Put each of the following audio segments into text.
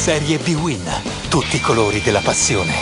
Serie B-Win, tutti i colori della passione.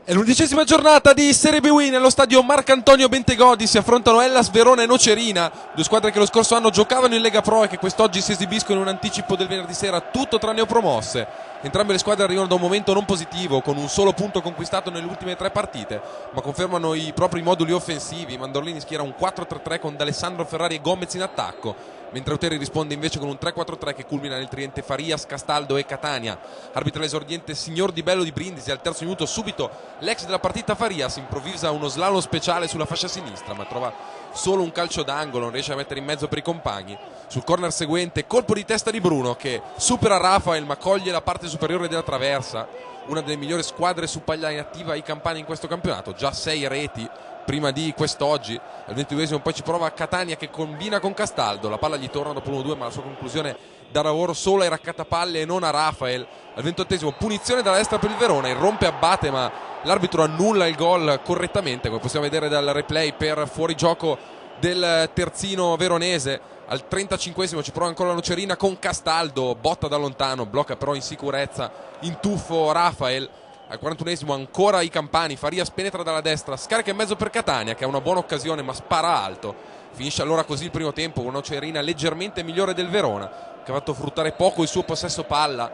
È l'11ª giornata di Serie B-Win allo stadio Marcantonio Bentegodi. Si affrontano Hellas Verona e Nocerina, due squadre che lo scorso anno giocavano in Lega Pro e che quest'oggi si esibiscono in un anticipo del venerdì sera, tutto tranne neopromosse. Entrambe le squadre arrivano da un momento non positivo, con un solo punto conquistato nelle ultime 3 partite, ma confermano i propri moduli offensivi. Mandorlini schiera un 4-3-3 con D'Alessandro, Ferrari e Gomez in attacco, mentre Auteri risponde invece con un 3-4-3 che culmina nel tridente Farias, Castaldo e Catania. Arbitra l'esordiente Signor Di Bello di Brindisi. Al terzo minuto subito l'ex della partita Farias improvvisa uno slalom speciale sulla fascia sinistra, ma trova solo un calcio d'angolo, non riesce a mettere in mezzo per i compagni. Sul corner seguente colpo di testa di Bruno che supera Rafael ma coglie la parte superiore della traversa. Una delle migliori squadre su paglia inattiva i campani in questo campionato, già 6 reti prima di quest'oggi. Al 22esimo poi ci prova Catania che combina con Castaldo, la palla gli torna dopo 1-2 ma la sua conclusione dà lavoro solo ai raccattapalle e non a Rafael. Al 28esimo punizione dalla destra per il Verona, irrompe Abate ma l'arbitro annulla il gol correttamente, come possiamo vedere dal replay, per fuorigioco del terzino veronese. Al 35esimo ci prova ancora la Nocerina con Castaldo, botta da lontano, blocca però in sicurezza in tuffo Rafael. Al 41esimo ancora i campani, Farias penetra dalla destra, scarica in mezzo per Catania che ha una buona occasione ma spara alto. Finisce allora così il primo tempo con una Nocerina leggermente migliore del Verona, che ha fatto fruttare poco il suo possesso palla,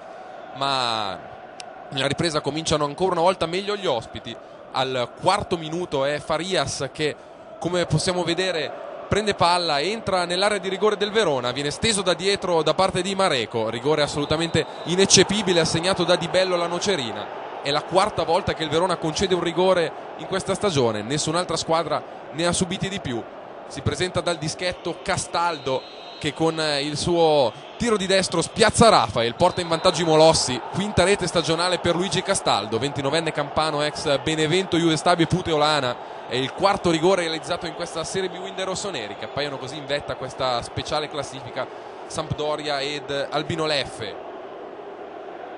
ma nella ripresa cominciano ancora una volta meglio gli ospiti. Al quarto minuto è Farias che, come possiamo vedere, prende palla, entra nell'area di rigore del Verona, viene steso da dietro da parte di Mareco, rigore assolutamente ineccepibile assegnato da Di Bello alla Nocerina. È la quarta volta che il Verona concede un rigore in questa stagione, nessun'altra squadra ne ha subiti di più. Si presenta dal dischetto Castaldo che con il suo tiro di destro spiazza Rafael, porta in vantaggio i Molossi. Quinta rete stagionale per Luigi Castaldo, 29enne campano ex Benevento, Juve Stabio e Puteolana. È il quarto rigore realizzato in questa Serie B-Win dei rossoneri, che appaiono così in vetta a questa speciale classifica Sampdoria ed Albino Leffe.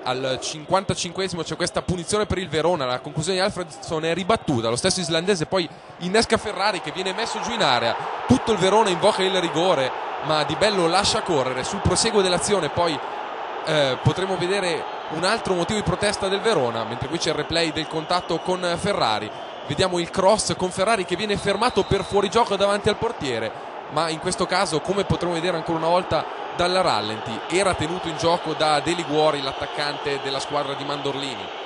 Al 55esimo c'è questa punizione per il Verona, la conclusione di Alfredson è ribattuta, lo stesso islandese poi innesca Ferrari che viene messo giù in area, tutto il Verona invoca il rigore ma Di Bello lascia correre. Sul proseguo dell'azione poi potremo vedere un altro motivo di protesta del Verona, mentre qui c'è il replay del contatto con Ferrari. Vediamo il cross con Ferrari che viene fermato per fuorigioco davanti al portiere, ma in questo caso, come potremo vedere ancora una volta dal rallenti, era tenuto in gioco da De Liguori, l'attaccante della squadra di Mandorlini.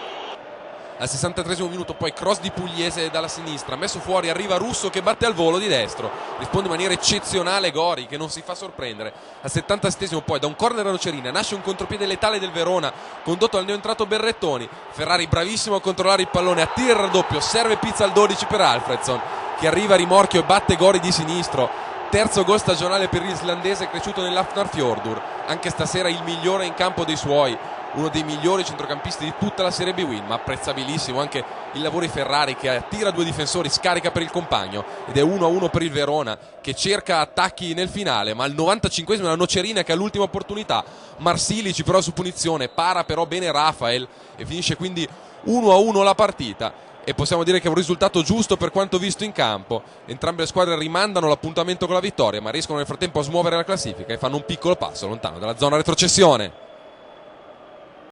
Al 63esimo minuto poi cross di Pugliese dalla sinistra, messo fuori, arriva Russo che batte al volo di destro, risponde in maniera eccezionale Gori che non si fa sorprendere. Al 77esimo poi da un corner a Nocerina nasce un contropiede letale del Verona condotto al neoentrato Berrettoni. Ferrari bravissimo a controllare il pallone, attira il raddoppio, serve pizza al 12 per Alfredson che arriva a rimorchio e batte Gori di sinistro. Terzo gol stagionale per l'islandese cresciuto nell'Hafnarfjordur, anche stasera il migliore in campo dei suoi, uno dei migliori centrocampisti di tutta la Serie B-Win, ma apprezzabilissimo anche il lavoro di Ferrari che attira 2 difensori, scarica per il compagno ed è 1-1 per il Verona che cerca attacchi nel finale, ma al 95esimo la Nocerina che ha l'ultima opportunità. Marsilici però su punizione, para però bene Rafael e finisce quindi 1-1 la partita. E possiamo dire che è un risultato giusto per quanto visto in campo. Entrambe le squadre rimandano l'appuntamento con la vittoria, ma riescono nel frattempo a smuovere la classifica e fanno un piccolo passo lontano dalla zona retrocessione.